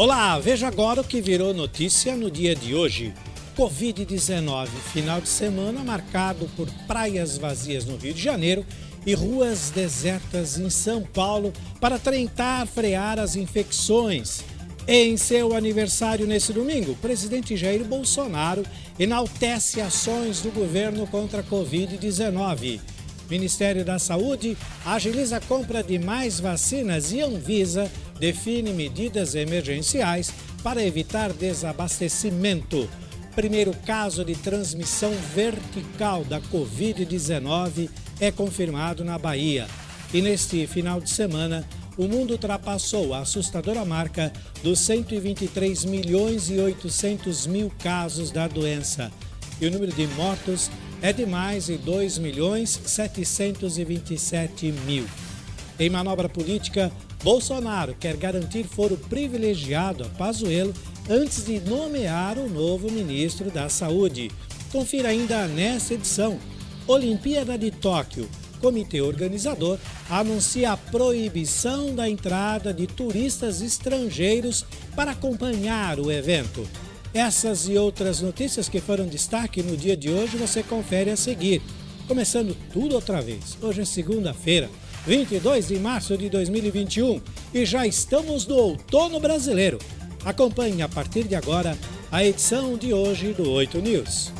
Olá, veja agora o que virou notícia no dia de hoje. Covid-19, final de semana marcado por praias vazias no Rio de Janeiro e ruas desertas em São Paulo para tentar frear as infecções. Em seu aniversário nesse domingo, o presidente Jair Bolsonaro enaltece ações do governo contra a Covid-19. Ministério da Saúde agiliza a compra de mais vacinas e Anvisa define medidas emergenciais para evitar desabastecimento. Primeiro caso de transmissão vertical da Covid-19 é confirmado na Bahia. E neste final de semana, o mundo ultrapassou a assustadora marca dos 123 milhões e 800 mil casos da doença. E o número de mortos é de mais de 2 milhões 727 mil. Em manobra política, Bolsonaro quer garantir foro privilegiado a Pazuello antes de nomear o novo ministro da Saúde. Confira ainda nesta edição. Olimpíada de Tóquio. Comitê organizador anuncia a proibição da entrada de turistas estrangeiros para acompanhar o evento. Essas e outras notícias que foram destaque no dia de hoje você confere a seguir. Começando tudo outra vez. Hoje é segunda-feira, 22 de março de 2021 e já estamos no outono brasileiro. Acompanhe a partir de agora a edição de hoje do 8 News.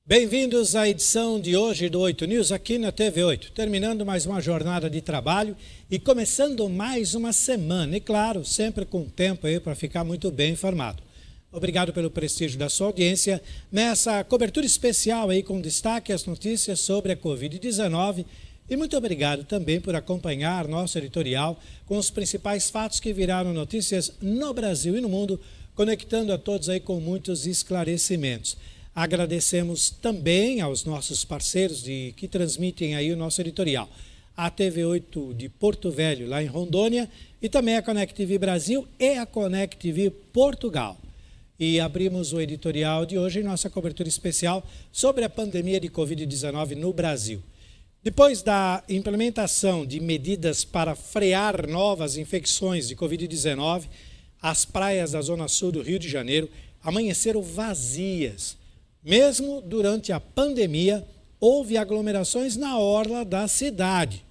Bem-vindos à edição de hoje do 8 News aqui na TV 8, terminando mais uma jornada de trabalho e começando mais uma semana, e claro, sempre com tempo aí para ficar muito bem informado. Obrigado pelo prestígio da sua audiência nessa cobertura especial aí com destaque às notícias sobre a Covid-19 e muito obrigado também por acompanhar nosso editorial com os principais fatos que viraram notícias no Brasil e no mundo, conectando a todos aí com muitos esclarecimentos. Agradecemos também aos nossos parceiros que transmitem aí o nosso editorial. A TV 8 de Porto Velho, lá em Rondônia, e também a Connect TV Brasil e a Connect TV Portugal. E abrimos o editorial de hoje em nossa cobertura especial sobre a pandemia de Covid-19 no Brasil. Depois da implementação de medidas para frear novas infecções de Covid-19, as praias da Zona Sul do Rio de Janeiro amanheceram vazias. Mesmo durante a pandemia, houve aglomerações na orla da cidade.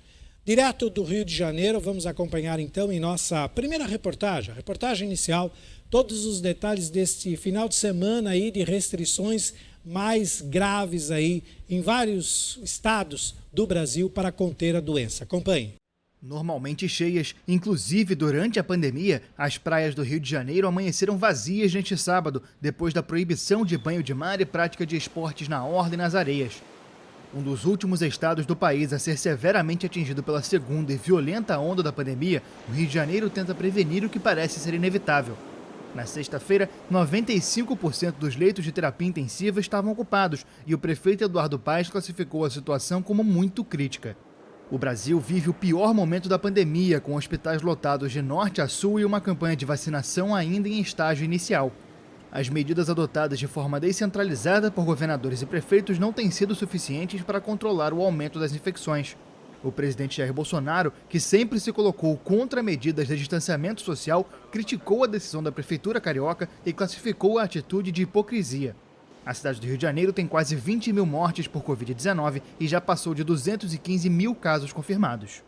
Direto do Rio de Janeiro, vamos acompanhar então em nossa primeira reportagem, a reportagem inicial, todos os detalhes deste final de semana aí de restrições mais graves aí em vários estados do Brasil para conter a doença. Acompanhe. Normalmente cheias, inclusive durante a pandemia, as praias do Rio de Janeiro amanheceram vazias neste sábado, depois da proibição de banho de mar e prática de esportes na orla e nas areias. Um dos últimos estados do país a ser severamente atingido pela segunda e violenta onda da pandemia, o Rio de Janeiro tenta prevenir o que parece ser inevitável. Na sexta-feira, 95% dos leitos de terapia intensiva estavam ocupados e o prefeito Eduardo Paes classificou a situação como muito crítica. O Brasil vive o pior momento da pandemia, com hospitais lotados de norte a sul e uma campanha de vacinação ainda em estágio inicial. As medidas adotadas de forma descentralizada por governadores e prefeitos não têm sido suficientes para controlar o aumento das infecções. O presidente Jair Bolsonaro, que sempre se colocou contra medidas de distanciamento social, criticou a decisão da prefeitura carioca e classificou a atitude de hipocrisia. A cidade do Rio de Janeiro tem quase 20 mil mortes por Covid-19 e já passou de 215 mil casos confirmados.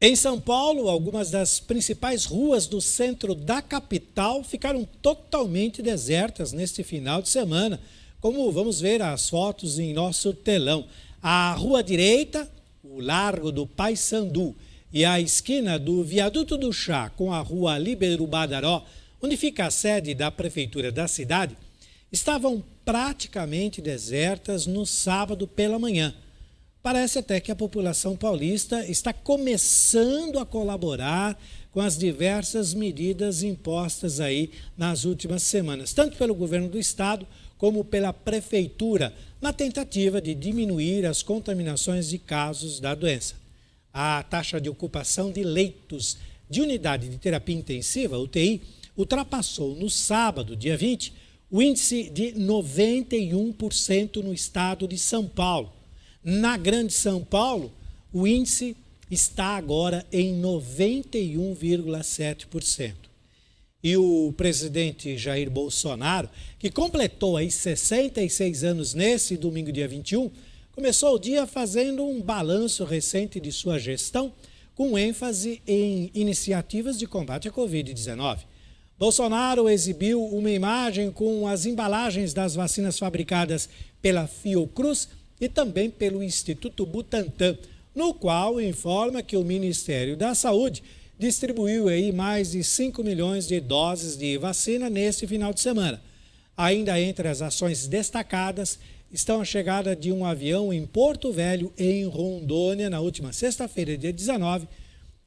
Em São Paulo, algumas das principais ruas do centro da capital ficaram totalmente desertas neste final de semana, como vamos ver as fotos em nosso telão. A rua direita, o Largo do Paissandu, e a esquina do Viaduto do Chá com a rua Líbero Badaró, onde fica a sede da prefeitura da cidade, estavam praticamente desertas no sábado pela manhã. Parece até que a população paulista está começando a colaborar com as diversas medidas impostas aí nas últimas semanas, tanto pelo governo do estado como pela prefeitura, na tentativa de diminuir as contaminações de casos da doença. A taxa de ocupação de leitos de unidade de terapia intensiva, UTI, ultrapassou no sábado, dia 20, o índice de 91% no estado de São Paulo. Na Grande São Paulo, o índice está agora em 91,7%. E o presidente Jair Bolsonaro, que completou aí 66 anos nesse domingo, dia 21, começou o dia fazendo um balanço recente de sua gestão, com ênfase em iniciativas de combate à Covid-19. Bolsonaro exibiu uma imagem com as embalagens das vacinas fabricadas pela Fiocruz e também pelo Instituto Butantan, no qual informa que o Ministério da Saúde distribuiu aí mais de 5 milhões de doses de vacina neste final de semana. Ainda entre as ações destacadas estão a chegada de um avião em Porto Velho, em Rondônia, na última sexta-feira, dia 19,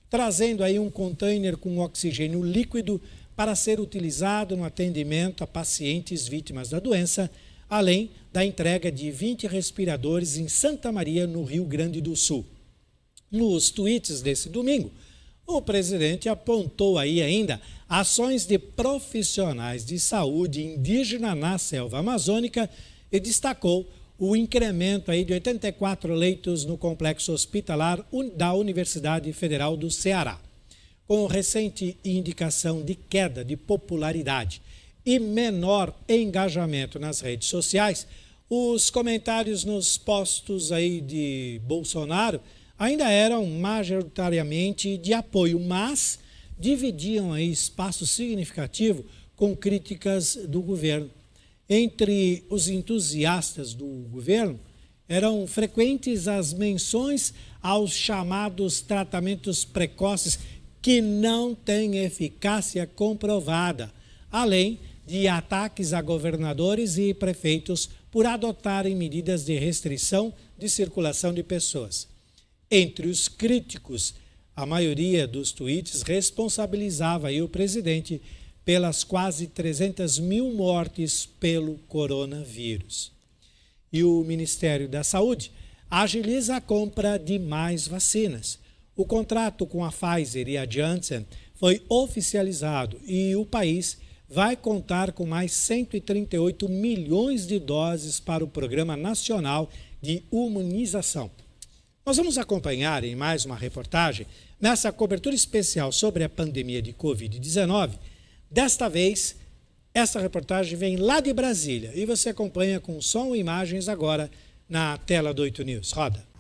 trazendo aí um container com oxigênio líquido para ser utilizado no atendimento a pacientes vítimas da doença, além da entrega de 20 respiradores em Santa Maria, no Rio Grande do Sul. Nos tweets desse domingo, o presidente apontou aí ainda ações de profissionais de saúde indígena na selva amazônica e destacou o incremento aí de 84 leitos no complexo hospitalar da Universidade Federal do Ceará. Com recente indicação de queda de popularidade e menor engajamento nas redes sociais, os comentários nos posts aí de Bolsonaro ainda eram majoritariamente de apoio, mas dividiam aí espaço significativo com críticas do governo. Entre os entusiastas do governo, eram frequentes as menções aos chamados tratamentos precoces que não têm eficácia comprovada, além de ataques a governadores e prefeitos por adotarem medidas de restrição de circulação de pessoas. Entre os críticos, a maioria dos tweets responsabilizava aí o presidente pelas quase 300 mil mortes pelo coronavírus. E o Ministério da Saúde agiliza a compra de mais vacinas. O contrato com a Pfizer e a Janssen foi oficializado e o país vai contar com mais 138 milhões de doses para o Programa Nacional de Imunização. Nós vamos acompanhar em mais uma reportagem, nessa cobertura especial sobre a pandemia de Covid-19. Desta vez, essa reportagem vem lá de Brasília e você acompanha com som e imagens agora na tela do 8 News. Roda.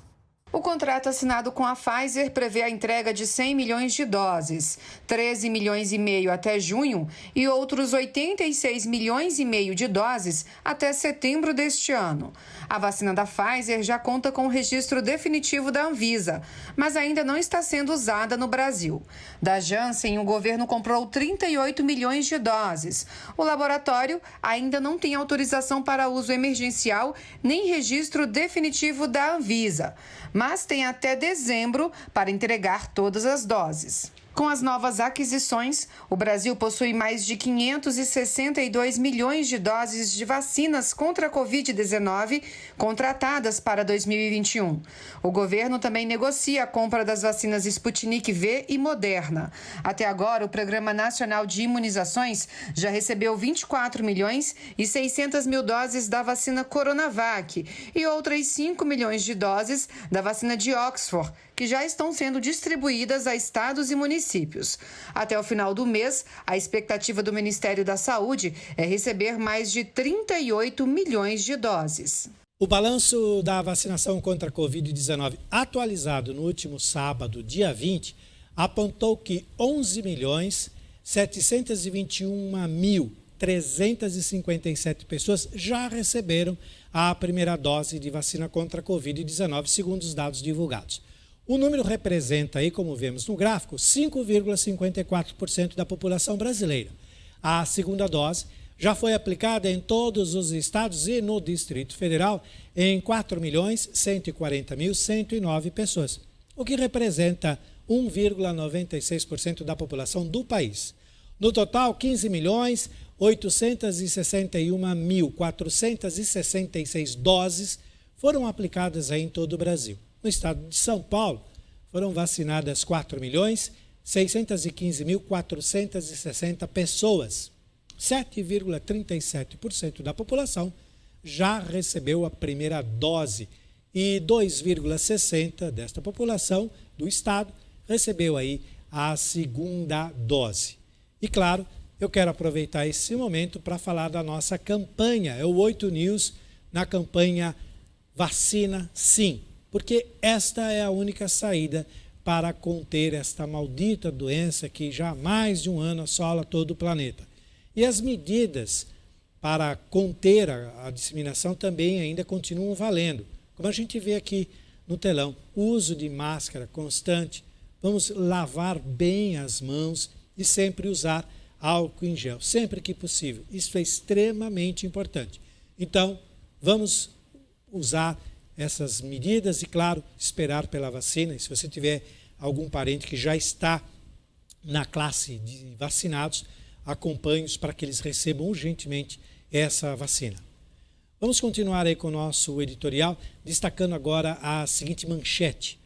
O contrato assinado com a Pfizer prevê a entrega de 100 milhões de doses, 13 milhões e meio até junho e outros 86 milhões e meio de doses até setembro deste ano. A vacina da Pfizer já conta com o registro definitivo da Anvisa, mas ainda não está sendo usada no Brasil. Da Janssen, o governo comprou 38 milhões de doses. O laboratório ainda não tem autorização para uso emergencial nem registro definitivo da Anvisa, mas tem até dezembro para entregar todas as doses. Com as novas aquisições, o Brasil possui mais de 562 milhões de doses de vacinas contra a Covid-19 contratadas para 2021. O governo também negocia a compra das vacinas Sputnik V e Moderna. Até agora, o Programa Nacional de Imunizações já recebeu 24 milhões e 600 mil doses da vacina Coronavac e outras 5 milhões de doses da vacina de Oxford, que já estão sendo distribuídas a estados e municípios. Até o final do mês, a expectativa do Ministério da Saúde é receber mais de 38 milhões de doses. O balanço da vacinação contra a Covid-19 atualizado no último sábado, dia 20, apontou que 11.721.357 pessoas já receberam a primeira dose de vacina contra a Covid-19, segundo os dados divulgados. O número representa, aí, como vemos no gráfico, 5,54% da população brasileira. A segunda dose já foi aplicada em todos os estados e no Distrito Federal em 4.140.109 pessoas, o que representa 1,96% da população do país. No total, 15.861.466 doses foram aplicadas aí em todo o Brasil. No estado de São Paulo, foram vacinadas 4.615.460 pessoas. 7,37% da população já recebeu a primeira dose e 2,60% desta população do estado recebeu aí a segunda dose. E claro, eu quero aproveitar esse momento para falar da nossa campanha, é o 8 News na campanha Vacina Sim, porque esta é a única saída para conter esta maldita doença que já há mais de um ano assola todo o planeta. E as medidas para conter a disseminação também ainda continuam valendo. Como a gente vê aqui no telão, o uso de máscara constante, vamos lavar bem as mãos e sempre usar álcool em gel, sempre que possível. Isso é extremamente importante. Então, vamos usar essas medidas e, claro, esperar pela vacina. E se você tiver algum parente que já está na classe de vacinados, acompanhe-os para que eles recebam urgentemente essa vacina. Vamos continuar aí com o nosso editorial, destacando agora a seguinte manchete.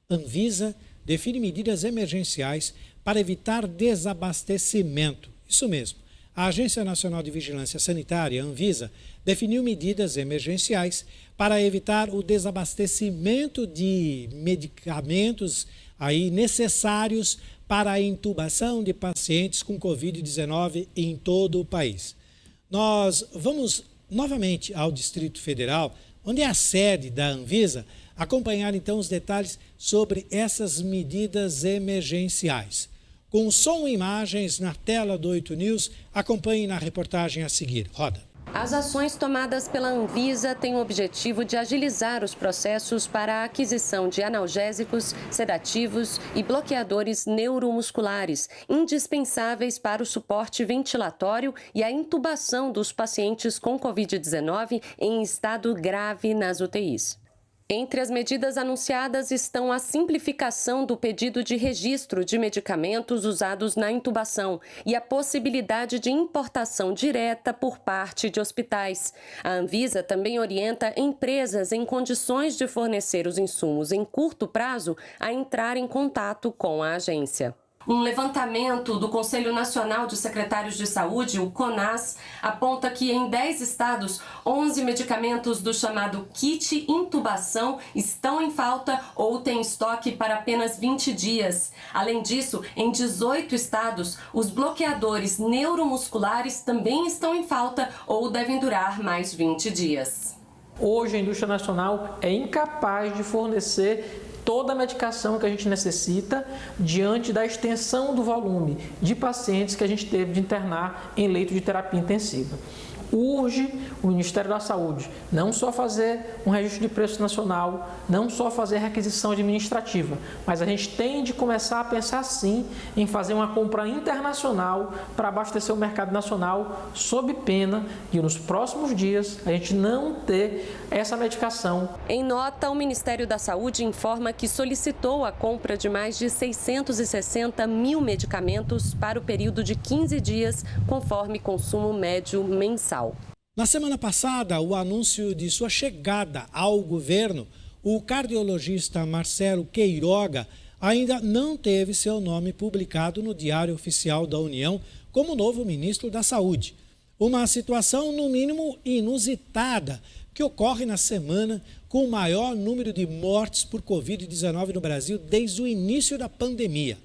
Anvisa define medidas emergenciais para evitar desabastecimento. Isso mesmo. A Agência Nacional de Vigilância Sanitária, Anvisa, definiu medidas emergenciais para evitar o desabastecimento de medicamentos aí necessários para a intubação de pacientes com Covid-19 em todo o país. Nós vamos novamente ao Distrito Federal, onde é a sede da Anvisa, acompanhar então os detalhes sobre essas medidas emergenciais. Com som e imagens na tela do 8 News, acompanhe na reportagem a seguir. Roda. As ações tomadas pela Anvisa têm o objetivo de agilizar os processos para a aquisição de analgésicos, sedativos e bloqueadores neuromusculares, indispensáveis para o suporte ventilatório e a intubação dos pacientes com Covid-19 em estado grave nas UTIs. Entre as medidas anunciadas estão a simplificação do pedido de registro de medicamentos usados na intubação e a possibilidade de importação direta por parte de hospitais. A Anvisa também orienta empresas em condições de fornecer os insumos em curto prazo a entrar em contato com a agência. Um levantamento do Conselho Nacional de Secretários de Saúde, o CONAS, aponta que em 10 estados, 11 medicamentos do chamado kit intubação estão em falta ou têm estoque para apenas 20 dias. Além disso, em 18 estados, os bloqueadores neuromusculares também estão em falta ou devem durar mais 20 dias. Hoje a indústria nacional é incapaz de fornecer toda a medicação que a gente necessita diante da extensão do volume de pacientes que a gente teve de internar em leito de terapia intensiva. Urge o Ministério da Saúde não só fazer um registro de preço nacional, não só fazer requisição administrativa, mas a gente tem de começar a pensar sim em fazer uma compra internacional para abastecer o mercado nacional, sob pena de nos próximos dias a gente não ter essa medicação. Em nota, o Ministério da Saúde informa que solicitou a compra de mais de 660 mil medicamentos para o período de 15 dias, conforme consumo médio mensal. Na semana passada, o anúncio de sua chegada ao governo, o cardiologista Marcelo Queiroga ainda não teve seu nome publicado no Diário Oficial da União como novo ministro da Saúde. Uma situação, no mínimo, inusitada, que ocorre na semana com o maior número de mortes por Covid-19 no Brasil desde o início da pandemia.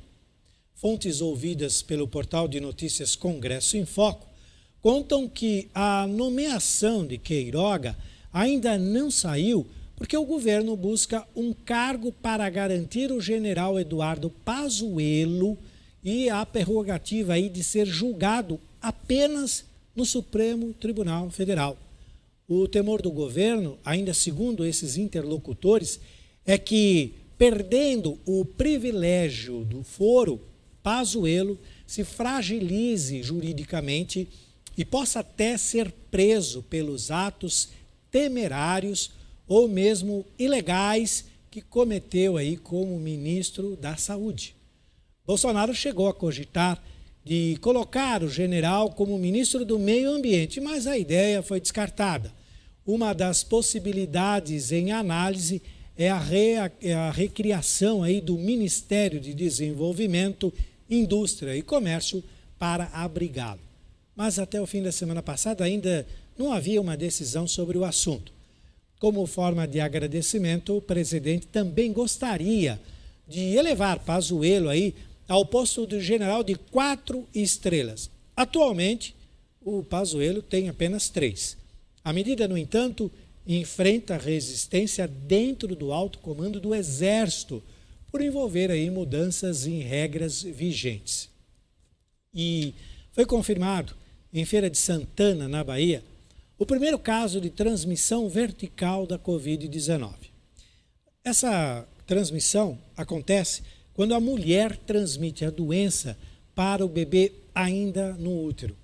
Fontes ouvidas pelo portal de notícias Congresso em Foco contam que a nomeação de Queiroga ainda não saiu porque o governo busca um cargo para garantir o general Eduardo Pazuello e a prerrogativa aí de ser julgado apenas no Supremo Tribunal Federal. O temor do governo, ainda segundo esses interlocutores, é que, perdendo o privilégio do foro, Pazuello se fragilize juridicamente e possa até ser preso pelos atos temerários ou mesmo ilegais que cometeu aí como ministro da Saúde. Bolsonaro chegou a cogitar de colocar o general como ministro do Meio Ambiente, mas a ideia foi descartada. Uma das possibilidades em análise é a recriação aí do Ministério de Desenvolvimento, Indústria e Comércio para abrigá-lo. mas até o fim da semana passada ainda não havia uma decisão sobre o assunto. Como forma de agradecimento, o presidente também gostaria de elevar Pazuello aí ao posto de general de 4 estrelas. Atualmente, o Pazuello tem apenas 3. A medida, no entanto, enfrenta resistência dentro do alto comando do Exército, por envolver aí mudanças em regras vigentes. E foi confirmado em Feira de Santana, na Bahia, o primeiro caso de transmissão vertical da Covid-19. Essa transmissão acontece quando a mulher transmite a doença para o bebê ainda no útero.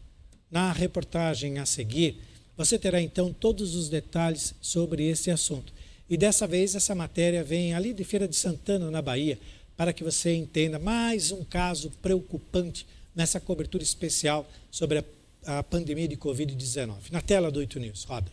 Na reportagem a seguir, você terá então todos os detalhes sobre esse assunto. E dessa vez essa matéria vem ali de Feira de Santana, na Bahia, para que você entenda mais um caso preocupante nessa cobertura especial sobre a pandemia de Covid-19. Na tela do 8 News, roda.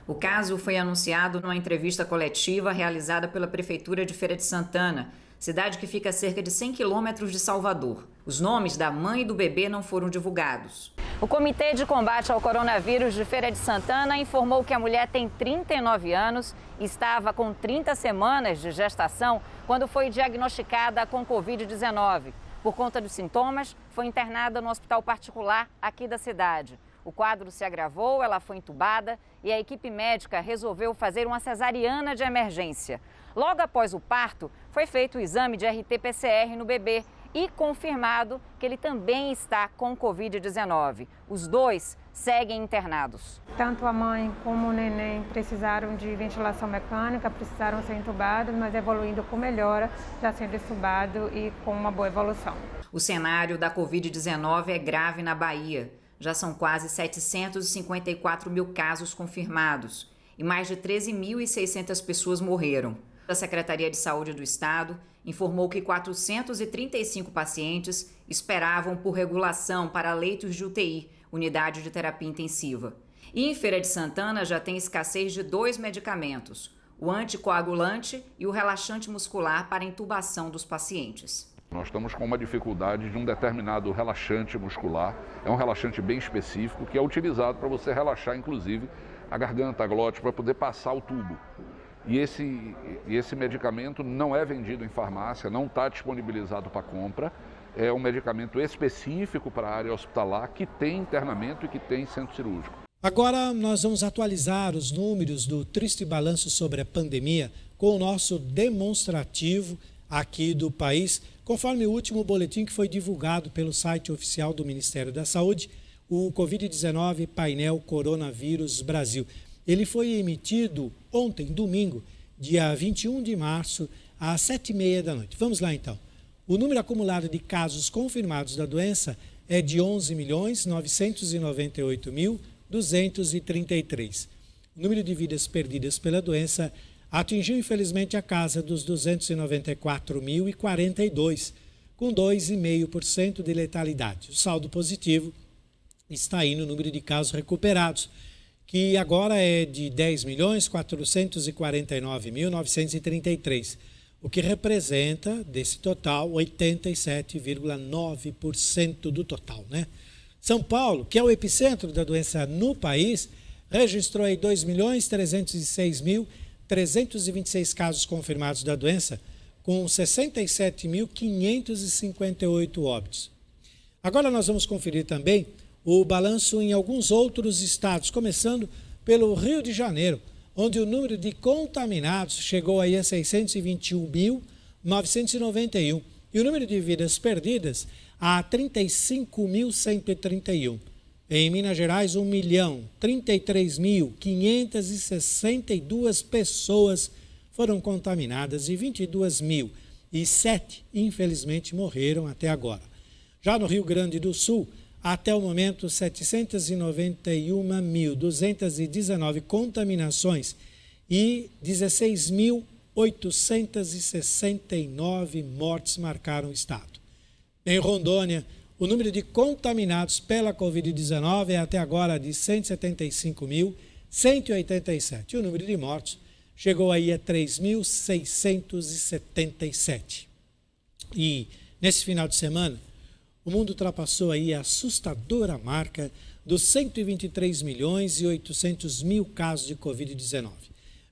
O caso foi anunciado numa entrevista coletiva realizada pela Prefeitura de Feira de Santana, cidade que fica a cerca de 100 quilômetros de Salvador. Os nomes da mãe e do bebê não foram divulgados. O Comitê de Combate ao Coronavírus de Feira de Santana informou que a mulher tem 39 anos e estava com 30 semanas de gestação quando foi diagnosticada com Covid-19. Por conta dos sintomas, foi internada no hospital particular aqui da cidade. O quadro se agravou, ela foi entubada e a equipe médica resolveu fazer uma cesariana de emergência. Logo após o parto, foi feito o exame de RT-PCR no bebê e confirmado que ele também está com Covid-19. Os dois seguem internados. Tanto a mãe como o neném precisaram de ventilação mecânica, precisaram ser entubados, mas evoluindo com melhora, já sendo entubado e com uma boa evolução. O cenário da Covid-19 é grave na Bahia. Já são quase 754 mil casos confirmados e mais de 13.600 pessoas morreram. A Secretaria de Saúde do Estado informou que 435 pacientes esperavam por regulação para leitos de UTI, unidade de terapia intensiva. E em Feira de Santana já tem escassez de 2 medicamentos, o anticoagulante e o relaxante muscular para intubação dos pacientes. Nós estamos com uma dificuldade de um determinado relaxante muscular, é um relaxante bem específico que é utilizado para você relaxar, inclusive, a garganta, a glote, para poder passar o tubo. E esse medicamento não é vendido em farmácia, não está disponibilizado para compra. É um medicamento específico para a área hospitalar que tem internamento e que tem centro cirúrgico. Agora nós vamos atualizar os números do triste balanço sobre a pandemia com o nosso demonstrativo aqui do país, conforme o último boletim que foi divulgado pelo site oficial do Ministério da Saúde, o Covid-19 Painel Coronavírus Brasil. Ele foi emitido ontem, domingo, dia 21 de março, às 7h30 da noite. Vamos lá, então. O número acumulado de casos confirmados da doença é de 11.998.233. O número de vidas perdidas pela doença atingiu, infelizmente, a casa dos 294.042, com 2,5% de letalidade. O saldo positivo está aí no número de casos recuperados, que agora é de 10.449.933, o que representa, desse total, 87,9% do total, né? São Paulo, que é o epicentro da doença no país, registrou aí 2.306.326 casos confirmados da doença, com 67.558 óbitos. Agora nós vamos conferir também o balanço em alguns outros estados, começando pelo Rio de Janeiro, onde o número de contaminados chegou aí a 621.991 e o número de vidas perdidas a 35.131. Em Minas Gerais, 1.033.562 pessoas foram contaminadas e 22.007, infelizmente, morreram até agora. Já no Rio Grande do Sul, até o momento, 791.219 contaminações e 16.869 mortes marcaram o estado. Em Rondônia, o número de contaminados pela Covid-19 é até agora de 175.187. E o número de mortos chegou aí a 3.677. E nesse final de semana, o mundo ultrapassou aí a assustadora marca dos 123 milhões e 800 mil casos de Covid-19.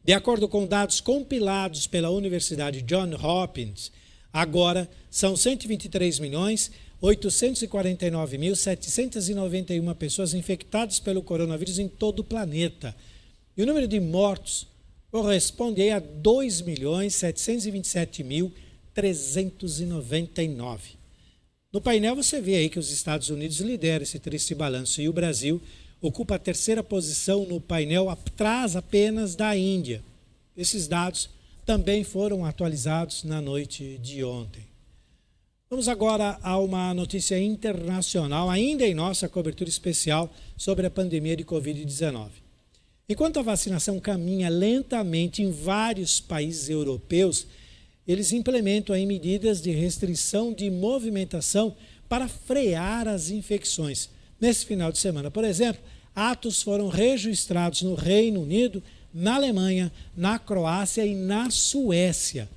De acordo com dados compilados pela Universidade Johns Hopkins, agora são 123 milhões 849.791 pessoas infectadas pelo coronavírus em todo o planeta. E o número de mortos corresponde aí a 2.727.399. No painel você vê aí que os Estados Unidos lideram esse triste balanço e o Brasil ocupa a terceira posição no painel, atrás apenas da Índia. Esses dados também foram atualizados na noite de ontem. Vamos agora a uma notícia internacional, ainda em nossa cobertura especial sobre a pandemia de Covid-19. Enquanto a vacinação caminha lentamente em vários países europeus, eles implementam aí medidas de restrição de movimentação para frear as infecções. Nesse final de semana, por exemplo, atos foram registrados no Reino Unido, na Alemanha, na Croácia e na Suécia.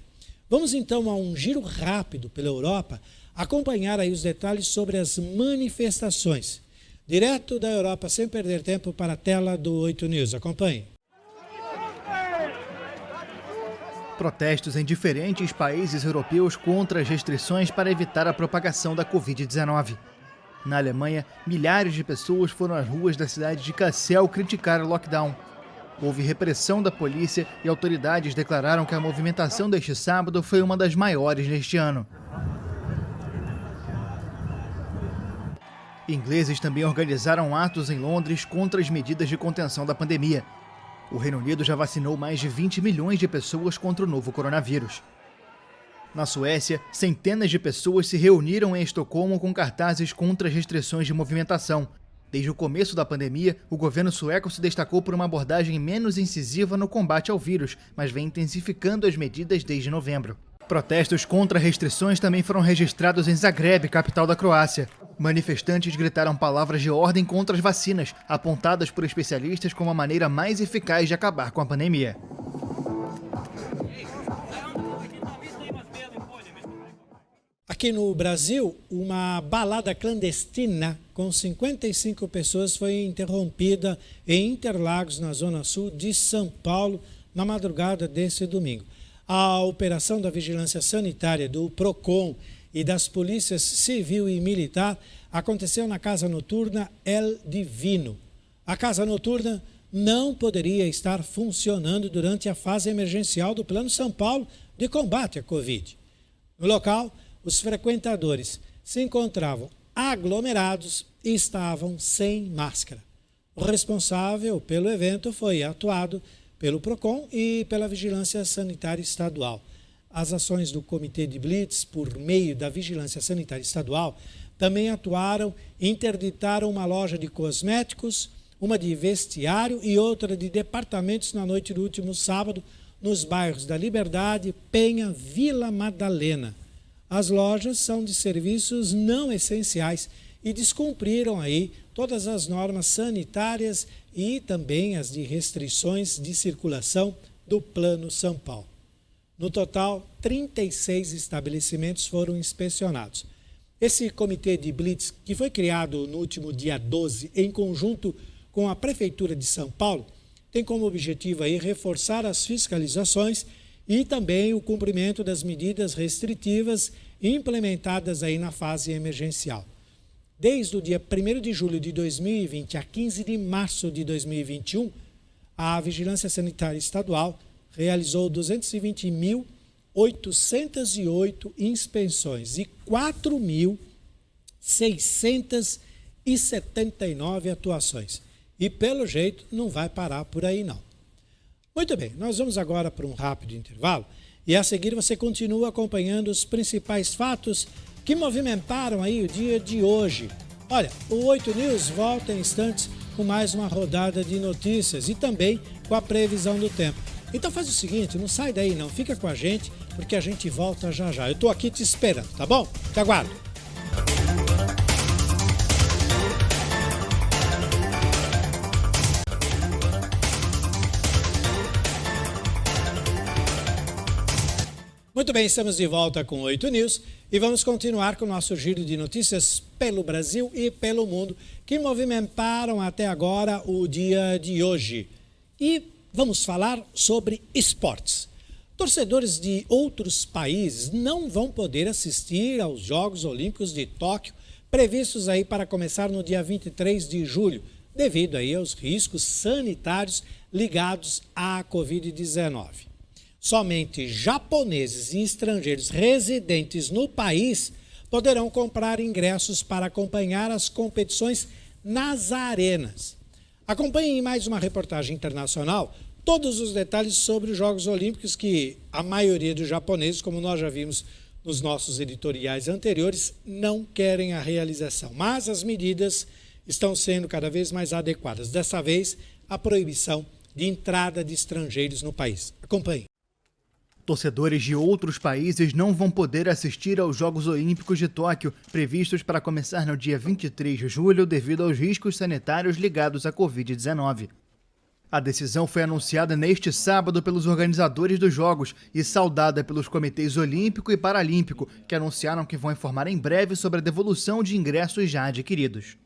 Vamos então a um giro rápido pela Europa, acompanhar aí os detalhes sobre as manifestações. Direto da Europa, sem perder tempo, para a tela do 8 News. Acompanhe. Protestos em diferentes países europeus contra as restrições para evitar a propagação da Covid-19. Na Alemanha, milhares de pessoas foram às ruas da cidade de Kassel criticar o lockdown. Houve repressão da polícia e autoridades declararam que a movimentação deste sábado foi uma das maiores neste ano. Ingleses também organizaram atos em Londres contra as medidas de contenção da pandemia. O Reino Unido já vacinou mais de 20 milhões de pessoas contra o novo coronavírus. Na Suécia, centenas de pessoas se reuniram em Estocolmo com cartazes contra as restrições de movimentação. Desde o começo da pandemia, o governo sueco se destacou por uma abordagem menos incisiva no combate ao vírus, mas vem intensificando as medidas desde novembro. Protestos contra restrições também foram registrados em Zagreb, capital da Croácia. Manifestantes gritaram palavras de ordem contra as vacinas, apontadas por especialistas como a maneira mais eficaz de acabar com a pandemia. Aqui no Brasil, uma balada clandestina com 55 pessoas foi interrompida em Interlagos, na zona sul de São Paulo, na madrugada desse domingo. A operação da Vigilância Sanitária do PROCON e das polícias civil e militar aconteceu na Casa Noturna El Divino. A Casa Noturna não poderia estar funcionando durante a fase emergencial do Plano São Paulo de combate à Covid. No local, os frequentadores se encontravam aglomerados e estavam sem máscara. O responsável pelo evento foi atuado pelo PROCON e pela Vigilância Sanitária Estadual. As ações do Comitê de Blitz, por meio da Vigilância Sanitária Estadual, também atuaram e interditaram uma loja de cosméticos, uma de vestiário e outra de departamentos na noite do último sábado, nos bairros da Liberdade, Penha, Vila Madalena. As lojas são de serviços não essenciais e descumpriram aí todas as normas sanitárias e também as de restrições de circulação do Plano São Paulo. No total, 36 estabelecimentos foram inspecionados. Esse comitê de Blitz, que foi criado no último dia 12, em conjunto com a Prefeitura de São Paulo, tem como objetivo aí reforçar as fiscalizações e também o cumprimento das medidas restritivas implementadas aí na fase emergencial. Desde o dia 1º de julho de 2020 a 15 de março de 2021, a Vigilância Sanitária Estadual realizou 220.808 inspeções e 4.679 atuações. E, pelo jeito, não vai parar por aí, não. Muito bem, nós vamos agora para um rápido intervalo e a seguir você continua acompanhando os principais fatos que movimentaram aí o dia de hoje. Olha, o 8 News volta em instantes com mais uma rodada de notícias e também com a previsão do tempo. Então faz o seguinte, não sai daí não, fica com a gente, porque a gente volta já já. Eu estou aqui te esperando, tá bom? Te aguardo. Muito Muito bem, estamos de volta com 8 News e vamos continuar com o nosso giro de notícias pelo Brasil e pelo mundo que movimentaram até agora o dia de hoje. E vamos falar sobre esportes. Torcedores de outros países não vão poder assistir aos Jogos Olímpicos de Tóquio, previstos aí para começar no dia 23 de julho, devido aí aos riscos sanitários ligados à Covid-19. Somente japoneses e estrangeiros residentes no país poderão comprar ingressos para acompanhar as competições nas arenas. Acompanhem mais uma reportagem internacional todos os detalhes sobre os Jogos Olímpicos que a maioria dos japoneses, como nós já vimos nos nossos editoriais anteriores, não querem a realização. Mas as medidas estão sendo cada vez mais adequadas. Dessa vez, a proibição de entrada de estrangeiros no país. Acompanhe. Torcedores de outros países não vão poder assistir aos Jogos Olímpicos de Tóquio, previstos para começar no dia 23 de julho devido aos riscos sanitários ligados à Covid-19. A decisão foi anunciada neste sábado pelos organizadores dos Jogos e saudada pelos comitês Olímpico e Paralímpico, que anunciaram que vão informar em breve sobre a devolução de ingressos já adquiridos.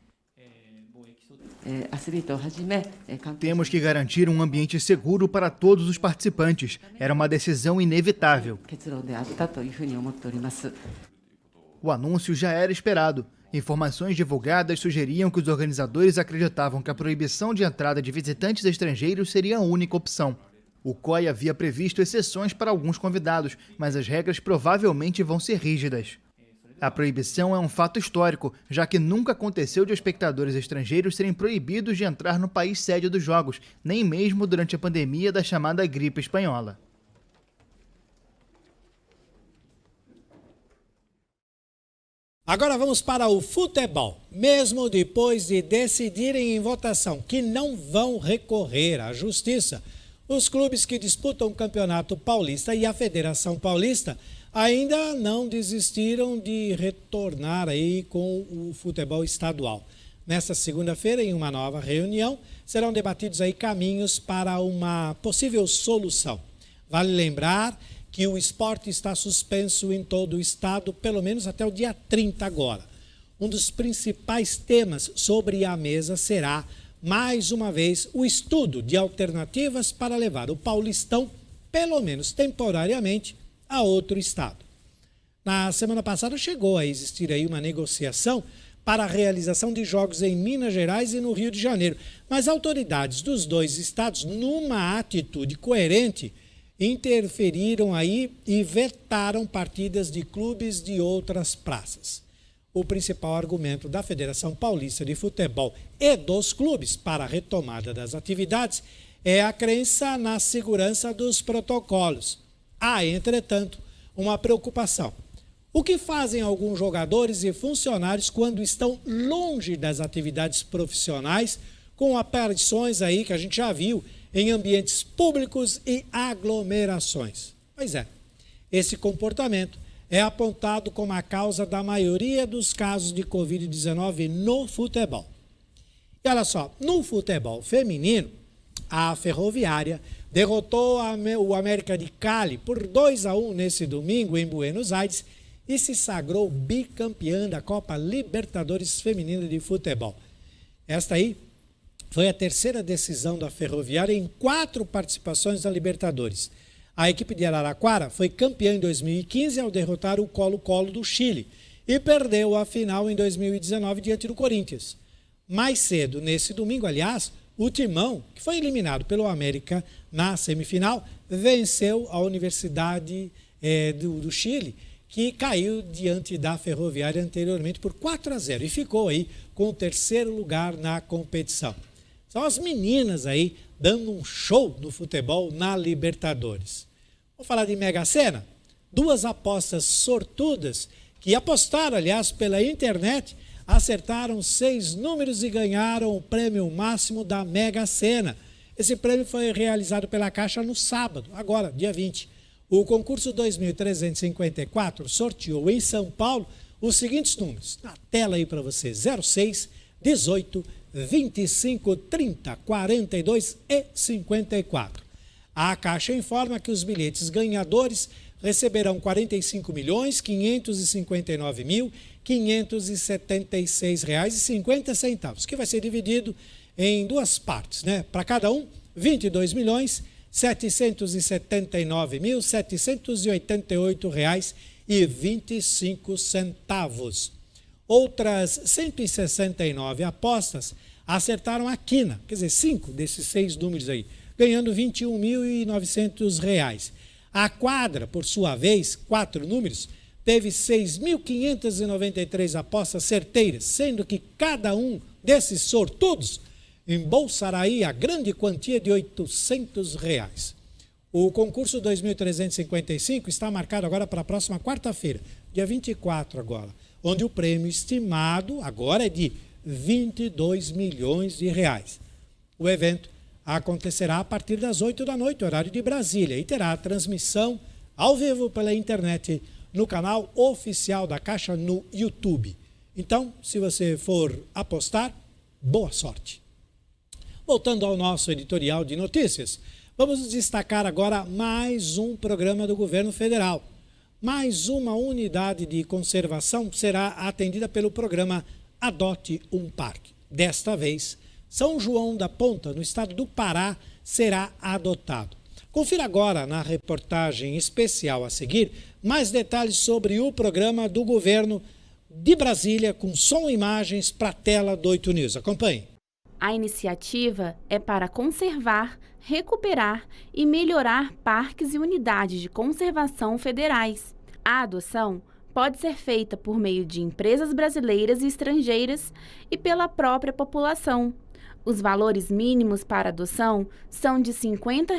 Temos que garantir um ambiente seguro para todos os participantes. Era uma decisão inevitável. O anúncio já era esperado. Informações divulgadas sugeriam que os organizadores acreditavam que a proibição de entrada de visitantes estrangeiros seria a única opção. O COI havia previsto exceções para alguns convidados, mas as regras provavelmente vão ser rígidas. A proibição é um fato histórico, já que nunca aconteceu de espectadores estrangeiros serem proibidos de entrar no país sede dos Jogos, nem mesmo durante a pandemia da chamada gripe espanhola. Agora vamos para o futebol. Mesmo depois de decidirem em votação que não vão recorrer à justiça, os clubes que disputam o Campeonato Paulista e a Federação Paulista ainda não desistiram de retornar aí com o futebol estadual. Nesta segunda-feira, em uma nova reunião, serão debatidos aí caminhos para uma possível solução. Vale lembrar que o esporte está suspenso em todo o estado, pelo menos até o dia 30 agora. Um dos principais temas sobre a mesa será, mais uma vez, o estudo de alternativas para levar o Paulistão, pelo menos temporariamente, a outro estado. Na semana passada chegou a existir aí uma negociação para a realização de jogos em Minas Gerais e no Rio de Janeiro, mas autoridades dos dois estados, numa atitude coerente, interferiram aí e vetaram partidas de clubes de outras praças. O principal argumento da Federação Paulista de Futebol e dos clubes para a retomada das atividades é a crença na segurança dos protocolos. Há, entretanto, uma preocupação. O que fazem alguns jogadores e funcionários quando estão longe das atividades profissionais, com aparições aí que a gente já viu em ambientes públicos e aglomerações? Pois é, esse comportamento é apontado como a causa da maioria dos casos de Covid-19 no futebol. E olha só, no futebol feminino, a Ferroviária derrotou o América de Cali por 2-1 nesse domingo em Buenos Aires e se sagrou bicampeã da Copa Libertadores Feminina de Futebol. Esta aí foi a terceira decisão da Ferroviária em 4 participações na Libertadores. A equipe de Araraquara foi campeã em 2015 ao derrotar o Colo-Colo do Chile e perdeu a final em 2019 diante do Corinthians. Mais cedo, nesse domingo, aliás, o Timão, que foi eliminado pelo América na semifinal, venceu a Universidade do Chile, que caiu diante da Ferroviária anteriormente por 4-0 e ficou aí com o 3º lugar na competição. São as meninas aí dando um show no futebol na Libertadores. Vamos falar de Mega Sena? 2 apostas sortudas que apostaram, aliás, pela internet, acertaram 6 números e ganharam o prêmio máximo da Mega Sena. Esse prêmio foi realizado pela Caixa no sábado, agora, dia 20. O concurso 2354 sorteou em São Paulo os seguintes números. Na tela aí para você, 06, 18, 25, 30, 42 e 54. A Caixa informa que os bilhetes ganhadores receberão R$ 45.559.576,50, que vai ser dividido em duas partes, né? Para cada um, R$ 22.779.788,25. Outras 169 apostas acertaram a quina, quer dizer, 5 desses 6 números aí, ganhando R$ 21.900. A quadra, por sua vez, 4 números, teve 6.593 apostas certeiras, sendo que cada um desses sortudos embolsará aí a grande quantia de R$ 800. O concurso 2.355 está marcado agora para a próxima quarta-feira, dia 24 agora, onde o prêmio estimado agora é de R$ 22 milhões. O evento acontecerá a partir das 8 da noite, horário de Brasília, e terá transmissão ao vivo pela internet no canal oficial da Caixa no YouTube. Então, se você for apostar, boa sorte. Voltando ao nosso editorial de notícias, vamos destacar agora mais um programa do governo federal. Mais uma unidade de conservação será atendida pelo programa Adote um Parque. Desta vez, São João da Ponta, no estado do Pará, será adotado. Confira agora na reportagem especial a seguir mais detalhes sobre o programa do governo de Brasília, com som e imagens para a tela do 8 News. Acompanhe. A iniciativa é para conservar, recuperar e melhorar parques e unidades de conservação federais. A adoção pode ser feita por meio de empresas brasileiras e estrangeiras e pela própria população. Os valores mínimos para adoção são de R$ 50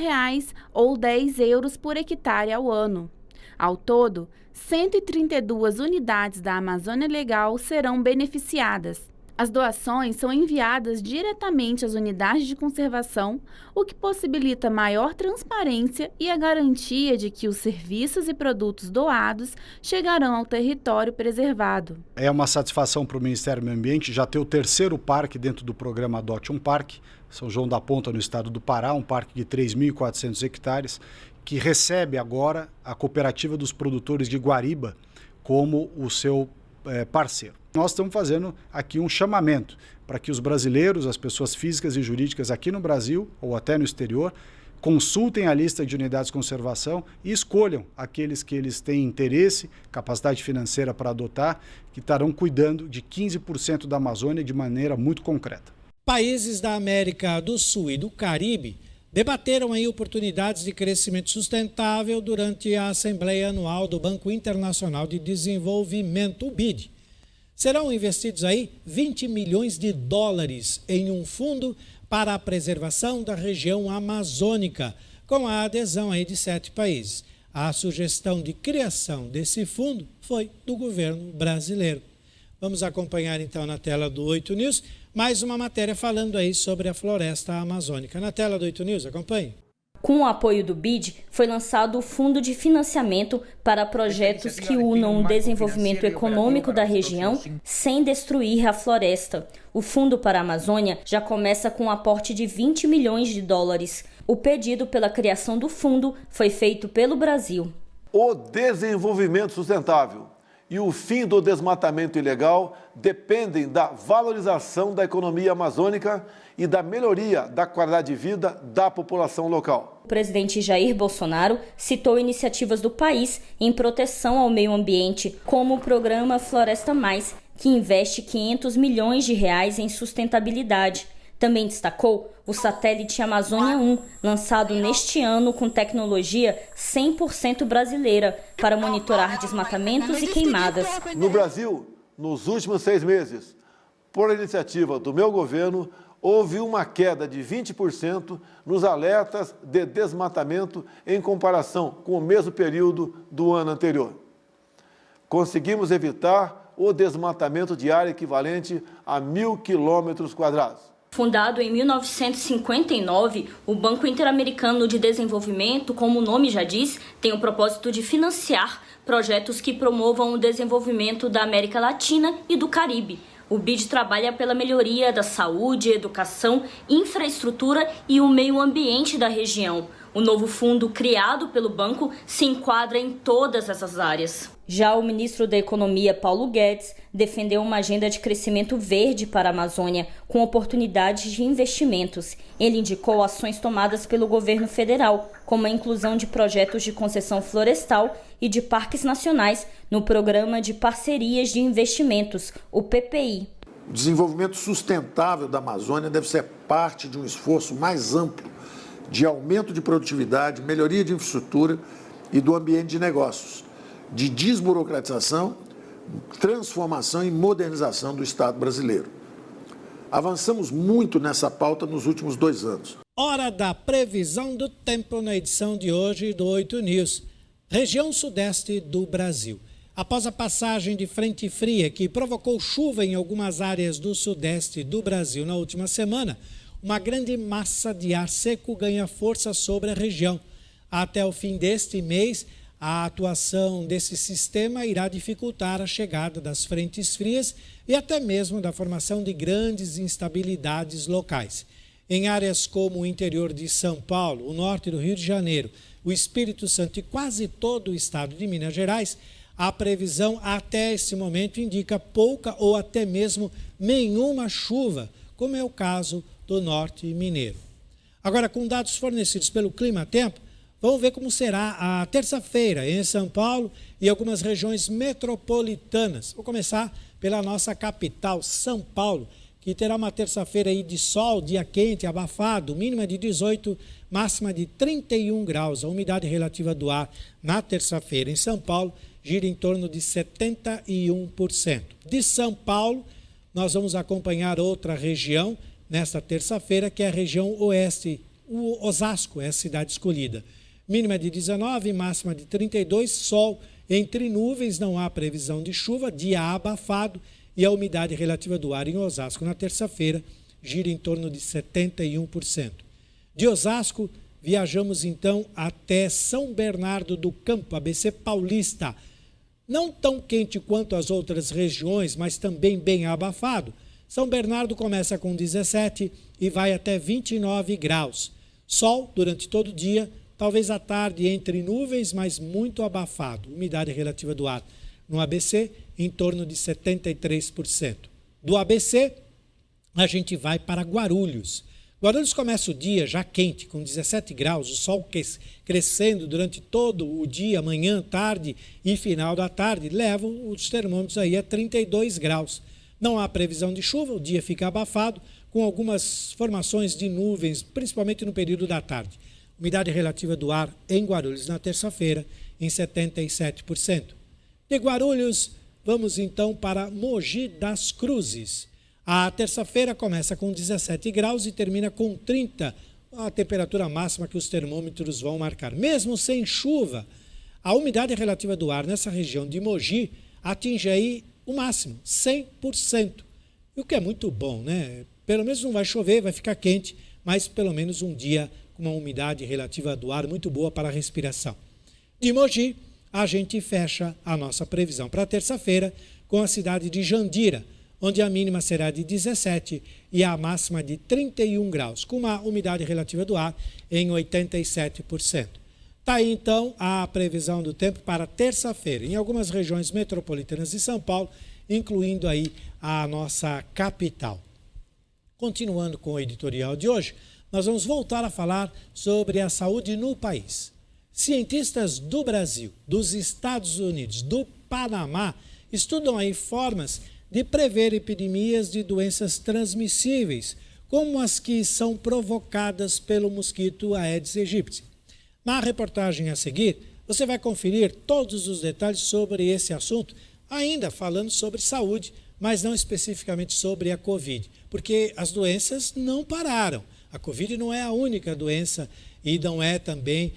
ou 10 euros por hectare ao ano. Ao todo, 132 unidades da Amazônia Legal serão beneficiadas. As doações são enviadas diretamente às unidades de conservação, o que possibilita maior transparência e a garantia de que os serviços e produtos doados chegarão ao território preservado. É uma satisfação para o Ministério do Meio Ambiente já ter o terceiro parque dentro do programa Adote um Parque, São João da Ponta, no estado do Pará, um parque de 3.400 hectares, que recebe agora a Cooperativa dos Produtores de Guariba como o seu parceiro. Nós estamos fazendo aqui um chamamento para que os brasileiros, as pessoas físicas e jurídicas aqui no Brasil ou até no exterior, consultem a lista de unidades de conservação e escolham aqueles que eles têm interesse, capacidade financeira para adotar, que estarão cuidando de 15% da Amazônia de maneira muito concreta. Países da América do Sul e do Caribe debateram aí oportunidades de crescimento sustentável durante a Assembleia Anual do Banco Internacional de Desenvolvimento, o BID. Serão investidos aí 20 milhões de dólares em um fundo para a preservação da região amazônica, com a adesão aí de 7 países. A sugestão de criação desse fundo foi do governo brasileiro. Vamos acompanhar então na tela do 8 News mais uma matéria falando aí sobre a floresta amazônica. Na tela do 8 News, acompanhe. Com o apoio do BID, foi lançado o Fundo de Financiamento para projetos que unam o desenvolvimento econômico da região sem destruir a floresta. O Fundo para a Amazônia já começa com um aporte de 20 milhões de dólares. O pedido pela criação do fundo foi feito pelo Brasil. O desenvolvimento sustentável e o fim do desmatamento ilegal dependem da valorização da economia amazônica e da melhoria da qualidade de vida da população local. O presidente Jair Bolsonaro citou iniciativas do país em proteção ao meio ambiente, como o programa Floresta Mais, que investe 500 milhões de reais em sustentabilidade. Também destacou o satélite Amazônia 1, lançado neste ano com tecnologia 100% brasileira para monitorar desmatamentos e queimadas. No Brasil, nos últimos 6 meses, por iniciativa do meu governo, houve uma queda de 20% nos alertas de desmatamento em comparação com o mesmo período do ano anterior. Conseguimos evitar o desmatamento de área equivalente a 1.000 km². Fundado em 1959, o Banco Interamericano de Desenvolvimento, como o nome já diz, tem o propósito de financiar projetos que promovam o desenvolvimento da América Latina e do Caribe. O O BID trabalha pela melhoria da saúde, educação, infraestrutura e o meio ambiente da região. O novo fundo criado pelo banco se enquadra em todas essas áreas. Já o ministro da Economia, Paulo Guedes, defendeu uma agenda de crescimento verde para a Amazônia, com oportunidades de investimentos. Ele indicou ações tomadas pelo governo federal, como a inclusão de projetos de concessão florestal e de parques nacionais no Programa de Parcerias de Investimentos, o PPI. O desenvolvimento sustentável da Amazônia deve ser parte de um esforço mais amplo de aumento de produtividade, melhoria de infraestrutura e do ambiente de negócios, de desburocratização, transformação e modernização do Estado brasileiro. Avançamos muito nessa pauta nos últimos 2 anos. Hora da previsão do tempo na edição de hoje do 8 News. Região sudeste do Brasil. Após a passagem de frente fria que provocou chuva em algumas áreas do sudeste do Brasil na última semana, uma grande massa de ar seco ganha força sobre a região. Até o fim deste mês, a atuação desse sistema irá dificultar a chegada das frentes frias e até mesmo da formação de grandes instabilidades locais. Em áreas como o interior de São Paulo, o norte do Rio de Janeiro, o Espírito Santo e quase todo o estado de Minas Gerais, a previsão até esse momento indica pouca ou até mesmo nenhuma chuva, como é o caso do norte mineiro. Agora, com dados fornecidos pelo Clima Tempo, vamos ver como será a terça-feira em São Paulo e algumas regiões metropolitanas. Vou começar pela nossa capital, São Paulo, que terá uma terça-feira aí de sol, dia quente, abafado, mínima de 18, máxima de 31 graus. A umidade relativa do ar na terça-feira em São Paulo gira em torno de 71%. De São Paulo, nós vamos acompanhar outra região nesta terça-feira, que é a região oeste. O Osasco é a cidade escolhida. Mínima de 19, máxima de 32, sol entre nuvens, não há previsão de chuva, dia abafado e a umidade relativa do ar em Osasco na terça-feira gira em torno de 71%. De Osasco, viajamos então até São Bernardo do Campo, ABC Paulista. Não tão quente quanto as outras regiões, mas também bem abafado. São Bernardo começa com 17 e vai até 29 graus. Sol durante todo o dia, talvez à tarde entre nuvens, mas muito abafado. Umidade relativa do ar no ABC em torno de 73%. Do ABC, a gente vai para Guarulhos. Guarulhos começa o dia já quente, com 17 graus, o sol crescendo durante todo o dia, manhã, tarde e final da tarde, levam os termômetros aí a 32 graus. Não há previsão de chuva, o dia fica abafado, com algumas formações de nuvens, principalmente no período da tarde. Umidade relativa do ar em Guarulhos na terça-feira em 77%. De Guarulhos, vamos então para Mogi das Cruzes. A terça-feira começa com 17 graus e termina com 30, a temperatura máxima que os termômetros vão marcar. Mesmo sem chuva, a umidade relativa do ar nessa região de Mogi atinge aí o máximo, 100%. O que é muito bom, né? Pelo menos não vai chover, vai ficar quente, mas pelo menos um dia com uma umidade relativa do ar muito boa para a respiração. De Mogi, a gente fecha a nossa previsão para terça-feira com a cidade de Jandira, onde a mínima será de 17 e a máxima de 31 graus, com uma umidade relativa do ar em 87%. Está aí, então, a previsão do tempo para terça-feira, em algumas regiões metropolitanas de São Paulo, incluindo aí a nossa capital. Continuando com o editorial de hoje, nós vamos voltar a falar sobre a saúde no país. Cientistas do Brasil, dos Estados Unidos, do Panamá, estudam aí formas de prever epidemias de doenças transmissíveis, como as que são provocadas pelo mosquito Aedes aegypti. Na reportagem a seguir, você vai conferir todos os detalhes sobre esse assunto, ainda falando sobre saúde, mas não especificamente sobre a Covid, porque as doenças não pararam. A Covid não é a única doença e não é também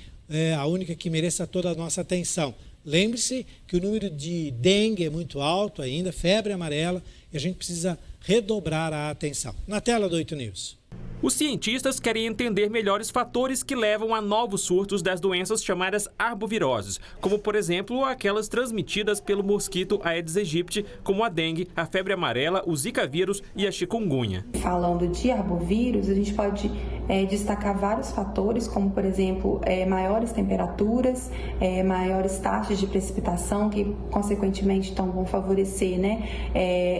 a única que mereça toda a nossa atenção. Lembre-se que o número de dengue é muito alto ainda, febre amarela, e a gente precisa redobrar a atenção. Na tela do 8 News. Os cientistas querem entender melhores fatores que levam a novos surtos das doenças chamadas arboviroses, como, por exemplo, aquelas transmitidas pelo mosquito Aedes aegypti, como a dengue, a febre amarela, o zika vírus e a chikungunya. Falando de arbovírus, a gente pode destacar vários fatores, como, por exemplo, maiores temperaturas, maiores taxas de precipitação, que, consequentemente, então, vão favorecer, né,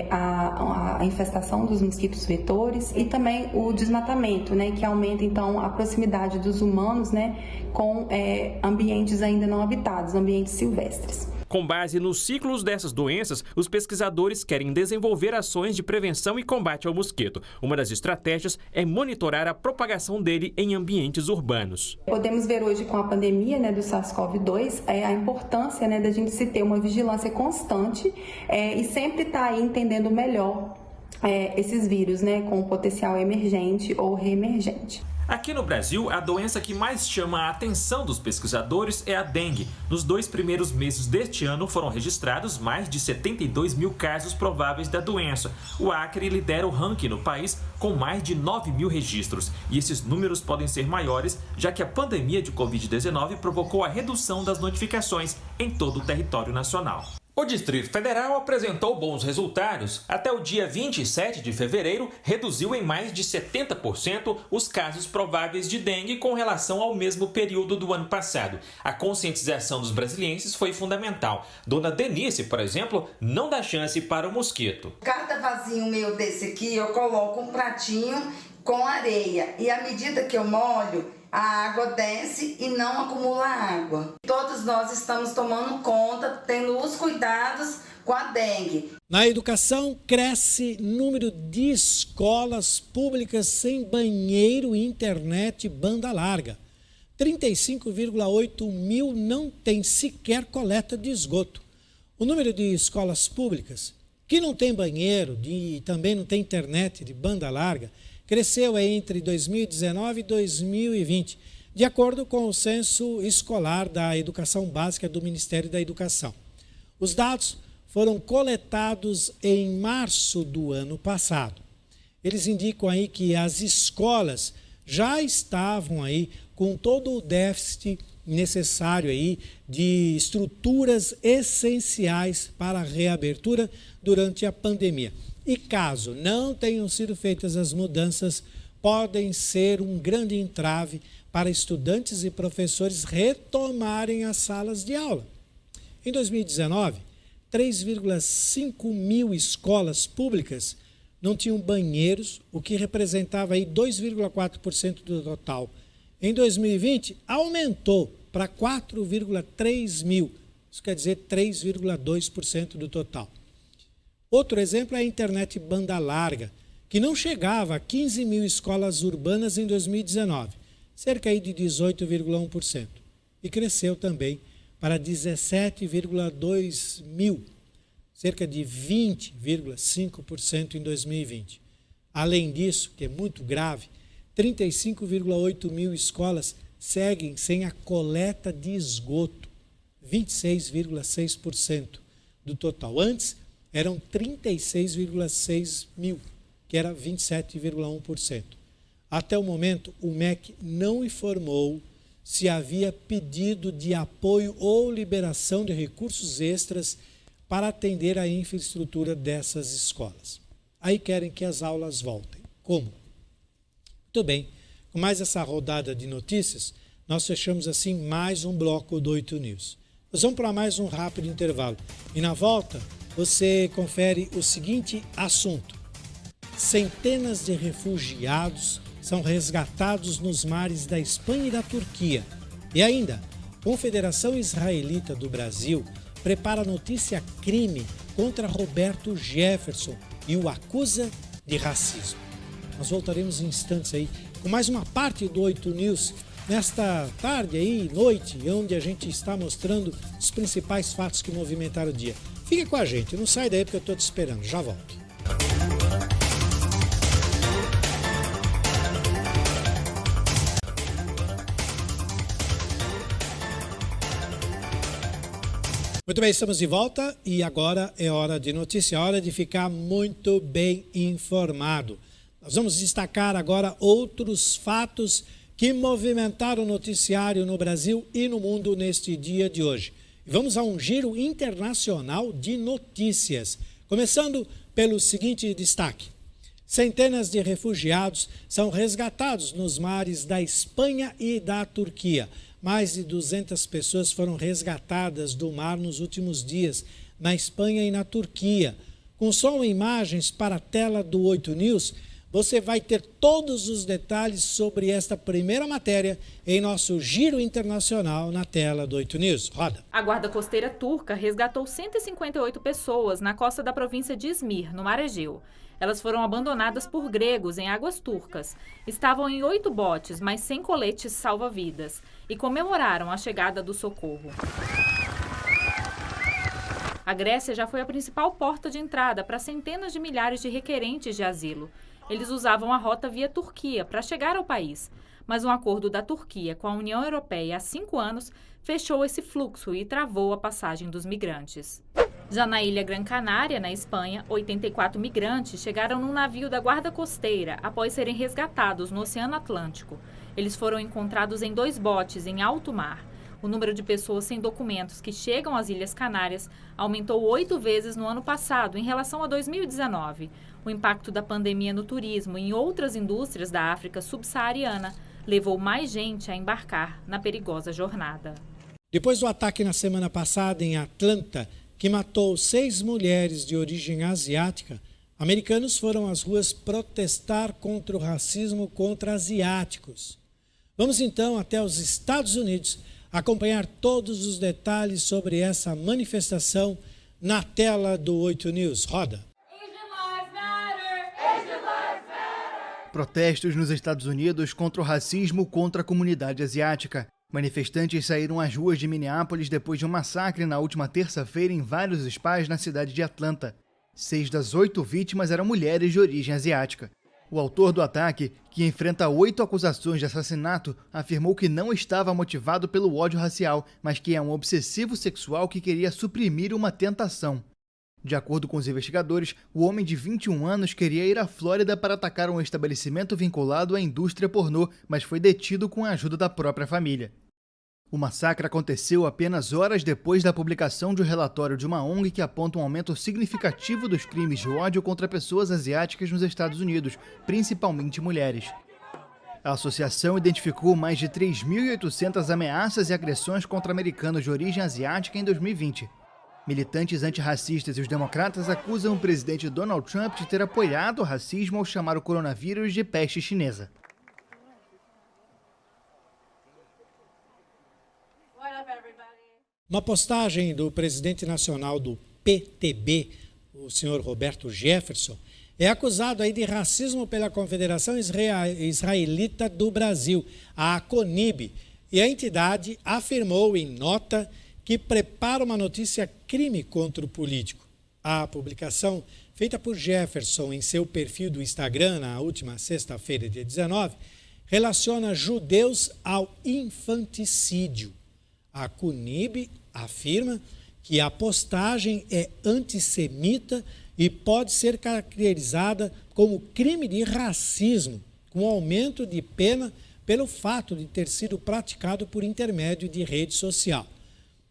a infestação dos mosquitos vetores, e também o desmatamento, né, que aumenta então a proximidade dos humanos, né, com ambientes ainda não habitados, ambientes silvestres. Com base nos ciclos dessas doenças, os pesquisadores querem desenvolver ações de prevenção e combate ao mosquito. Uma das estratégias é monitorar a propagação dele em ambientes urbanos. Podemos ver hoje com a pandemia, né, do SARS-CoV-2 a importância, né, da gente se ter uma vigilância constante e sempre estar aí entendendo melhor esses vírus, né, com potencial emergente ou reemergente. Aqui no Brasil, a doença que mais chama a atenção dos pesquisadores é a dengue. Nos 2 primeiros meses deste ano foram registrados mais de 72 mil casos prováveis da doença. O Acre lidera o ranking no país com mais de 9 mil registros. E esses números podem ser maiores, já que a pandemia de Covid-19 provocou a redução das notificações em todo o território nacional. O Distrito Federal apresentou bons resultados. Até o dia 27 de fevereiro, reduziu em mais de 70% os casos prováveis de dengue com relação ao mesmo período do ano passado. A conscientização dos brasilienses foi fundamental. Dona Denise, por exemplo, não dá chance para o mosquito. Cada vasinho meu desse aqui, eu coloco um pratinho com areia. E à medida que eu molho, a água desce e não acumula água. Todos nós estamos tomando conta, tendo os cuidados com a dengue. Na educação, cresce número de escolas públicas sem banheiro, internet e banda larga. 35,8 mil não tem sequer coleta de esgoto. O número de escolas públicas que não tem banheiro e também não tem internet de banda larga cresceu entre 2019 e 2020, de acordo com o Censo Escolar da Educação Básica do Ministério da Educação. Os dados foram coletados em março do ano passado. Eles indicam aí que as escolas já estavam aí com todo o déficit necessário aí de estruturas essenciais para a reabertura durante a pandemia. E caso não tenham sido feitas as mudanças, podem ser um grande entrave para estudantes e professores retomarem as salas de aula. Em 2019, 3,5 mil escolas públicas não tinham banheiros, o que representava aí 2,4% do total. Em 2020, aumentou para 4,3 mil, isso quer dizer 3,2% do total. Outro exemplo é a internet banda larga, que não chegava a 15 mil escolas urbanas em 2019, cerca de 18,1%, e cresceu também para 17,2 mil, cerca de 20,5% em 2020. Além disso, que é muito grave, 35,8 mil escolas seguem sem a coleta de esgoto, 26,6% do total. Antes, eram 36,6 mil, que era 27,1%. Até o momento, o MEC não informou se havia pedido de apoio ou liberação de recursos extras para atender a infraestrutura dessas escolas. Aí querem que as aulas voltem. Como? Muito bem, com mais essa rodada de notícias, nós fechamos assim mais um bloco do 8 News. Nós vamos para mais um rápido intervalo. E na volta, você confere o seguinte assunto. Centenas de refugiados são resgatados nos mares da Espanha e da Turquia. E ainda, a Confederação Israelita do Brasil prepara notícia crime contra Roberto Jefferson e o acusa de racismo. Nós voltaremos em instantes aí com mais uma parte do 8 News nesta tarde aí, noite, onde a gente está mostrando os principais fatos que movimentaram o dia. Fique com a gente, não sai daí porque eu estou te esperando, já volto. Muito bem, estamos de volta e agora é hora de notícia, hora de ficar muito bem informado. Nós vamos destacar agora outros fatos que movimentaram o noticiário no Brasil e no mundo neste dia de hoje. E vamos a um giro internacional de notícias, começando pelo seguinte destaque. Centenas de refugiados são resgatados nos mares da Espanha e da Turquia. Mais de 200 pessoas foram resgatadas do mar nos últimos dias, na Espanha e na Turquia. Com som e imagens para a tela do 8 News, você vai ter todos os detalhes sobre esta primeira matéria em nosso Giro Internacional na tela do 8 News. Roda. A Guarda Costeira turca resgatou 158 pessoas na costa da província de Izmir, no Mar Egeu. Elas foram abandonadas por gregos em águas turcas. Estavam em 8 botes, mas sem coletes salva-vidas, e comemoraram a chegada do socorro. A Grécia já foi a principal porta de entrada para centenas de milhares de requerentes de asilo. Eles usavam a rota via Turquia para chegar ao país, mas um acordo da Turquia com a União Europeia há 5 anos fechou esse fluxo e travou a passagem dos migrantes. Já na ilha Gran Canária, na Espanha, 84 migrantes chegaram num navio da Guarda Costeira após serem resgatados no Oceano Atlântico. Eles foram encontrados em 2 botes em alto mar. O número de pessoas sem documentos que chegam às Ilhas Canárias aumentou 8 vezes no ano passado em relação a 2019. O impacto da pandemia no turismo e em outras indústrias da África subsaariana levou mais gente a embarcar na perigosa jornada. Depois do ataque na semana passada em Atlanta, que matou 6 mulheres de origem asiática, americanos foram às ruas protestar contra o racismo contra asiáticos. Vamos então até os Estados Unidos acompanhar todos os detalhes sobre essa manifestação na tela do 8 News. Roda. Protestos nos Estados Unidos contra o racismo contra a comunidade asiática. Manifestantes saíram às ruas de Minneapolis depois de um massacre na última terça-feira em vários spas na cidade de Atlanta. 6 das 8 vítimas eram mulheres de origem asiática. O autor do ataque, que enfrenta 8 acusações de assassinato, afirmou que não estava motivado pelo ódio racial, mas que é um obsessivo sexual que queria suprimir uma tentação. De acordo com os investigadores, o homem de 21 anos queria ir à Flórida para atacar um estabelecimento vinculado à indústria pornô, mas foi detido com a ajuda da própria família. O massacre aconteceu apenas horas depois da publicação de um relatório de uma ONG que aponta um aumento significativo dos crimes de ódio contra pessoas asiáticas nos Estados Unidos, principalmente mulheres. A associação identificou mais de 3.800 ameaças e agressões contra americanos de origem asiática em 2020. Militantes antirracistas e os democratas acusam o presidente Donald Trump de ter apoiado o racismo ao chamar o coronavírus de peste chinesa. Uma postagem do presidente nacional do PTB, o senhor Roberto Jefferson, é acusado aí de racismo pela Confederação Israelita do Brasil, a CONIB, e a entidade afirmou em nota que prepara uma notícia crime contra o político. A publicação, feita por Jefferson em seu perfil do Instagram na última sexta-feira, dia 19, relaciona judeus ao infanticídio. A CONIB afirma que a postagem é antissemita e pode ser caracterizada como crime de racismo, com aumento de pena pelo fato de ter sido praticado por intermédio de rede social.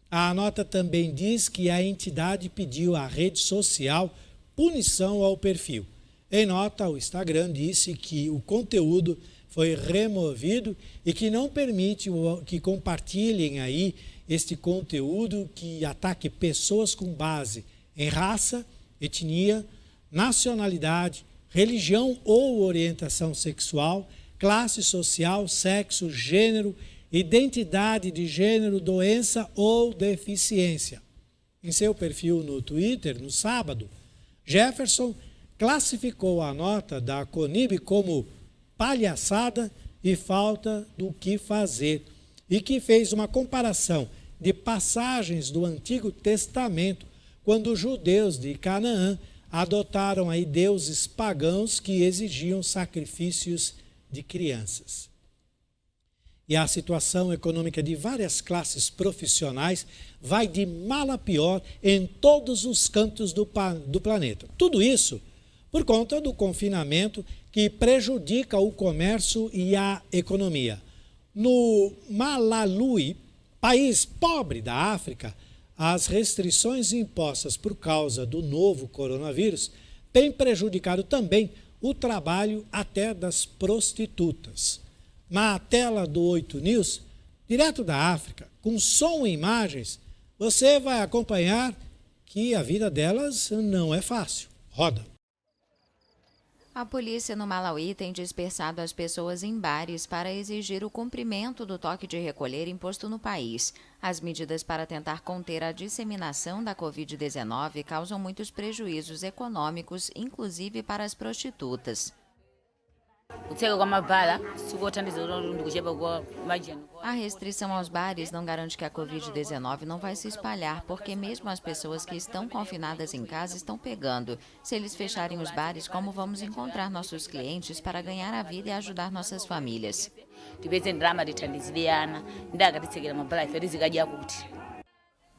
A nota também diz que a entidade pediu à rede social punição ao perfil. Em nota, o Instagram disse que o conteúdo foi removido e que não permite que compartilhem aí este conteúdo que ataque pessoas com base em raça, etnia, nacionalidade, religião ou orientação sexual, classe social, sexo, gênero, identidade de gênero, doença ou deficiência. Em seu perfil no Twitter, no sábado, Jefferson classificou a nota da CONIB como palhaçada e falta do que fazer e que fez uma comparação de passagens do Antigo Testamento quando os judeus de Canaã adotaram aí deuses pagãos que exigiam sacrifícios de crianças. E a situação econômica de várias classes profissionais vai de mal a pior em todos os cantos do planeta. Tudo isso por conta do confinamento que prejudica o comércio e a economia. No Malawi, país pobre da África, as restrições impostas por causa do novo coronavírus têm prejudicado também o trabalho até das prostitutas. Na tela do 8 News, direto da África, com som e imagens, você vai acompanhar que a vida delas não é fácil. Roda. A polícia no Malawi tem dispersado as pessoas em bares para exigir o cumprimento do toque de recolher imposto no país. As medidas para tentar conter a disseminação da Covid-19 causam muitos prejuízos econômicos, inclusive para as prostitutas. A restrição aos bares não garante que a Covid-19 não vai se espalhar, porque mesmo as pessoas que estão confinadas em casa estão pegando. Se eles fecharem os bares, como vamos encontrar nossos clientes para ganhar a vida e ajudar nossas famílias?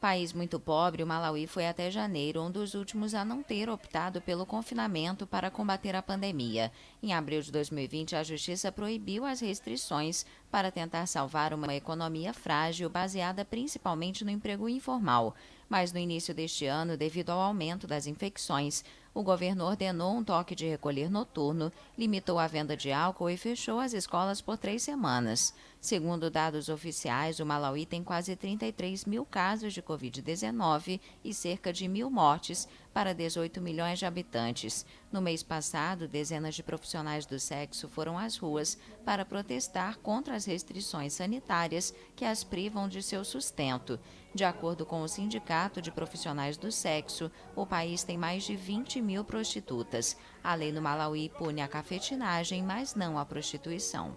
País muito pobre, o Malawi foi até janeiro um dos últimos a não ter optado pelo confinamento para combater a pandemia. Em abril de 2020, a Justiça proibiu as restrições para tentar salvar uma economia frágil baseada principalmente no emprego informal. Mas no início deste ano, devido ao aumento das infecções, o governo ordenou um toque de recolher noturno, limitou a venda de álcool e fechou as escolas por 3 semanas. Segundo dados oficiais, o Malawi tem quase 33 mil casos de Covid-19 e cerca de 1.000 mortes para 18 milhões de habitantes. No mês passado, dezenas de profissionais do sexo foram às ruas para protestar contra as restrições sanitárias que as privam de seu sustento. De acordo com o Sindicato de Profissionais do Sexo, o país tem mais de 20 mil prostitutas. A lei no Malawi pune a cafetinagem, mas não a prostituição.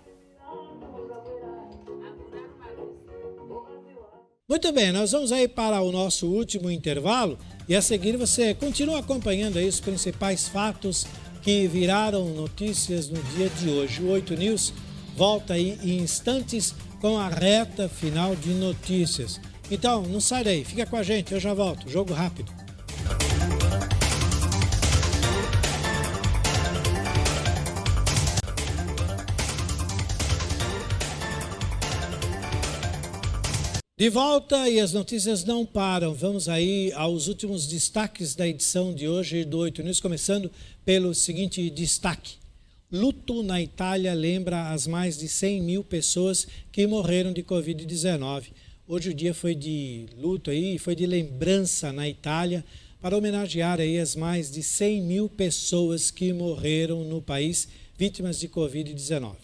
Muito bem, nós vamos aí para o nosso último intervalo e a seguir você continua acompanhando aí os principais fatos que viraram notícias no dia de hoje. O 8 News volta aí em instantes com a reta final de notícias. Então, não sai daí, fica com a gente, eu já volto. Jogo rápido. De volta e as notícias não param. Vamos aí aos últimos destaques da edição de hoje do 8 News, começando pelo seguinte destaque. Luto na Itália lembra as mais de 100 mil pessoas que morreram de Covid-19. Hoje o dia foi de luto aí, foi de lembrança na Itália para homenagear aí as mais de 100 mil pessoas que morreram no país vítimas de Covid-19.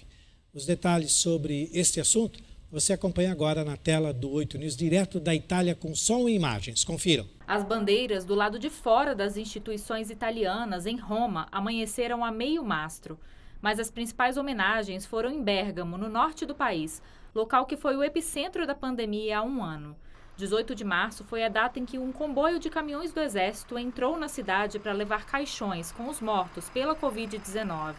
Os detalhes sobre este assunto você acompanha agora na tela do 8 News, direto da Itália com som e imagens. Confiram. As bandeiras do lado de fora das instituições italianas, em Roma, amanheceram a meio mastro. Mas as principais homenagens foram em Bérgamo, no norte do país, local que foi o epicentro da pandemia há um ano. 18 de março foi a data em que um comboio de caminhões do Exército entrou na cidade para levar caixões com os mortos pela Covid-19.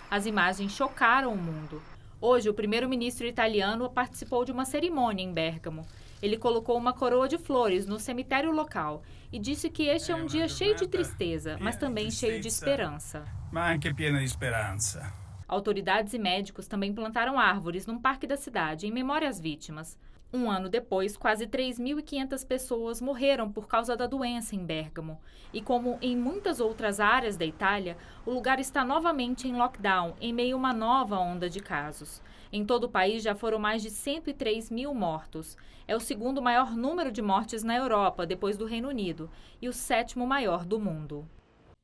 As imagens chocaram o mundo. Hoje, o primeiro-ministro italiano participou de uma cerimônia em Bérgamo. Ele colocou uma coroa de flores no cemitério local e disse que este é um dia cheio de tristeza, mas também cheio de esperança. Mas anche pieno di speranza. Autoridades e médicos também plantaram árvores num parque da cidade em memória às vítimas. Um ano depois, quase 3.500 pessoas morreram por causa da doença em Bérgamo. E como em muitas outras áreas da Itália, o lugar está novamente em lockdown, em meio a uma nova onda de casos. Em todo o país já foram mais de 103 mil mortos. É o segundo maior número de mortes na Europa, depois do Reino Unido, e o 7º maior do mundo.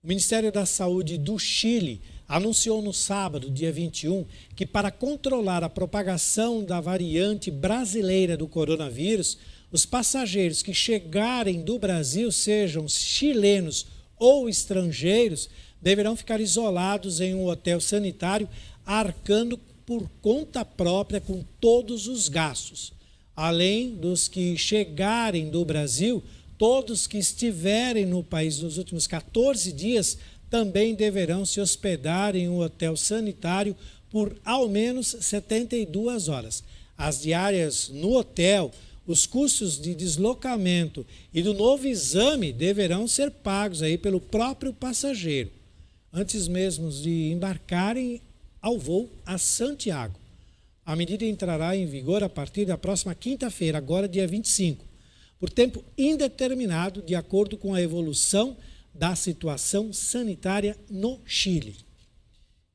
O Ministério da Saúde do Chile anunciou no sábado, dia 21, que para controlar a propagação da variante brasileira do coronavírus, os passageiros que chegarem do Brasil, sejam chilenos ou estrangeiros, deverão ficar isolados em um hotel sanitário, arcando por conta própria com todos os gastos. Além dos que chegarem do Brasil, todos que estiverem no país nos últimos 14 dias também deverão se hospedar em um hotel sanitário por ao menos 72 horas. As diárias no hotel, os custos de deslocamento e do novo exame deverão ser pagos aí pelo próprio passageiro. antes mesmo de embarcarem ao voo a Santiago. A medida entrará em vigor a partir da próxima quinta-feira, agora dia 25, por tempo indeterminado, de acordo com a evolução da situação sanitária no Chile.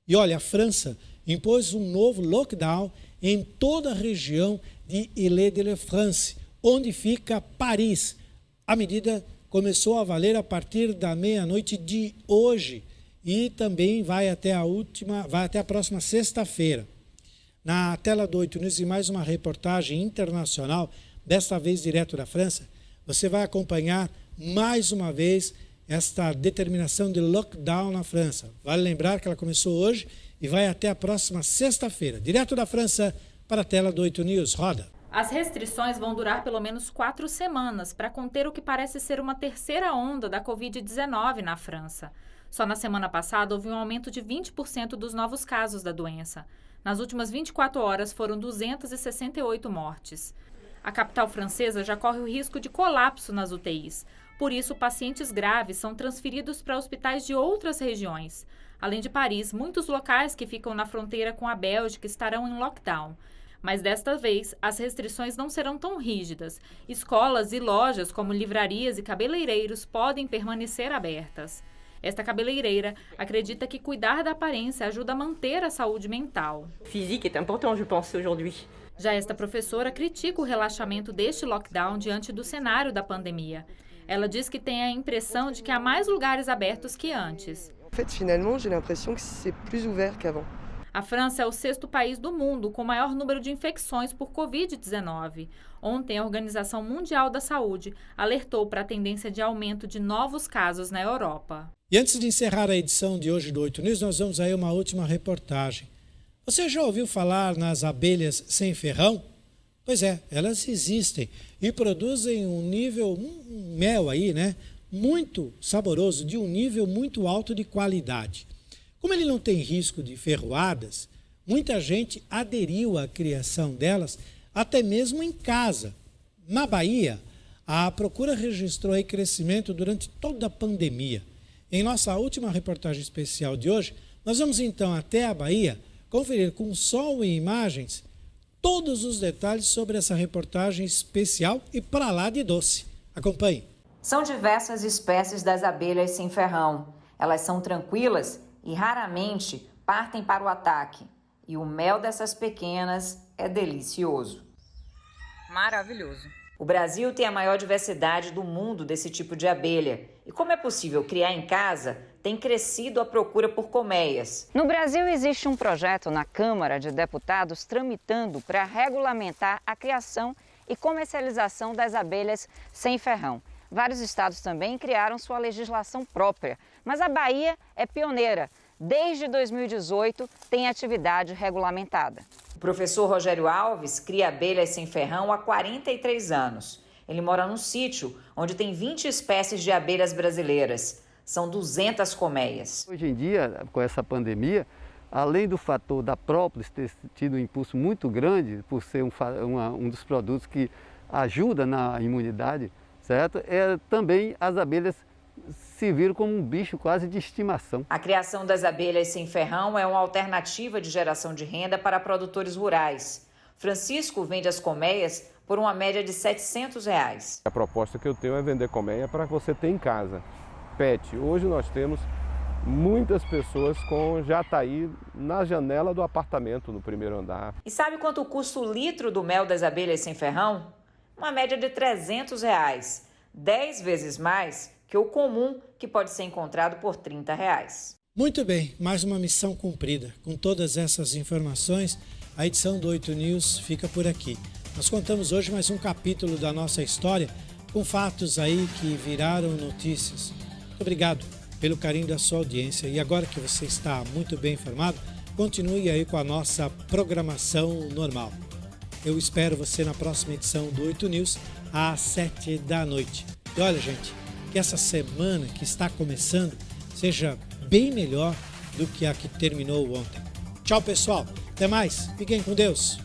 E olha, a França impôs um novo lockdown em toda a região de Île-de-France, onde fica Paris. A medida começou a valer a partir da meia-noite de hoje e também vai até a próxima sexta-feira. Na tela do 8 News e mais uma reportagem internacional, desta vez direto da França, você vai acompanhar mais uma vez esta determinação de lockdown na França. Vale lembrar que ela começou hoje e vai até a próxima sexta-feira. Direto da França para a tela do 8 News. Roda. As restrições vão durar pelo menos 4 semanas para conter o que parece ser uma terceira onda da Covid-19 na França. Só na semana passada houve um aumento de 20% dos novos casos da doença. Nas últimas 24 horas foram 268 mortes. A capital francesa já corre o risco de colapso nas UTIs. Por isso, pacientes graves são transferidos para hospitais de outras regiões. Além de Paris, muitos locais que ficam na fronteira com a Bélgica estarão em lockdown. Mas desta vez, as restrições não serão tão rígidas. Escolas e lojas, como livrarias e cabeleireiros, podem permanecer abertas. Esta cabeleireira acredita que cuidar da aparência ajuda a manter a saúde mental. Physique é importante, je pense, aujourd'hui. Já esta professora critica o relaxamento deste lockdown diante do cenário da pandemia. Ela diz que tem a impressão de que há mais lugares abertos que antes. En fait, finalement, j'ai l'impression que c'est plus ouvert qu'avant. A França é o 6º país do mundo com maior número de infecções por Covid-19. Ontem, a Organização Mundial da Saúde alertou para a tendência de aumento de novos casos na Europa. E antes de encerrar a edição de hoje do 8 News, nós vamos aí uma última reportagem. Você já ouviu falar nas abelhas sem ferrão? Pois é, elas existem e produzem um mel aí, né? Muito saboroso, de um nível muito alto de qualidade. Como ele não tem risco de ferroadas, muita gente aderiu à criação delas até mesmo em casa. Na Bahia, a procura registrou aí crescimento durante toda a pandemia. Em nossa última reportagem especial de hoje, nós vamos então até a Bahia conferir com som e imagens todos os detalhes sobre essa reportagem especial e para lá de doce. Acompanhe. São diversas espécies das abelhas sem ferrão. Elas são tranquilas e raramente partem para o ataque. E o mel dessas pequenas é delicioso. Maravilhoso. O Brasil tem a maior diversidade do mundo desse tipo de abelha. E como é possível criar em casa, tem crescido a procura por colmeias. No Brasil, existe um projeto na Câmara de Deputados tramitando para regulamentar a criação e comercialização das abelhas sem ferrão. Vários estados também criaram sua legislação própria, mas a Bahia é pioneira. Desde 2018, tem atividade regulamentada. O professor Rogério Alves cria abelhas sem ferrão há 43 anos. Ele mora num sítio onde tem 20 espécies de abelhas brasileiras. São 200 colmeias. Hoje em dia, com essa pandemia, além do fator da própolis ter tido um impulso muito grande, por ser um dos produtos que ajuda na imunidade, certo? Também as abelhas se viram como um bicho quase de estimação. A criação das abelhas sem ferrão é uma alternativa de geração de renda para produtores rurais. Francisco vende as colmeias por uma média de R$ 700. A proposta que eu tenho é vender colmeia para você ter em casa. Pet, hoje nós temos muitas pessoas já está aí na janela do apartamento, no primeiro andar. E sabe quanto custa o litro do mel das abelhas sem ferrão? Uma média de R$ 300, 10 vezes mais que o comum, que pode ser encontrado por R$ 30. Muito bem, mais uma missão cumprida. Com todas essas informações, a edição do 8 News fica por aqui. Nós contamos hoje mais um capítulo da nossa história, com fatos aí que viraram notícias. Muito obrigado pelo carinho da sua audiência. E agora que você está muito bem informado, continue aí com a nossa programação normal. Eu espero você na próxima edição do 8 News, às 7 da noite. E olha, gente, que essa semana que está começando seja bem melhor do que a que terminou ontem. Tchau, pessoal. Até mais. Fiquem com Deus.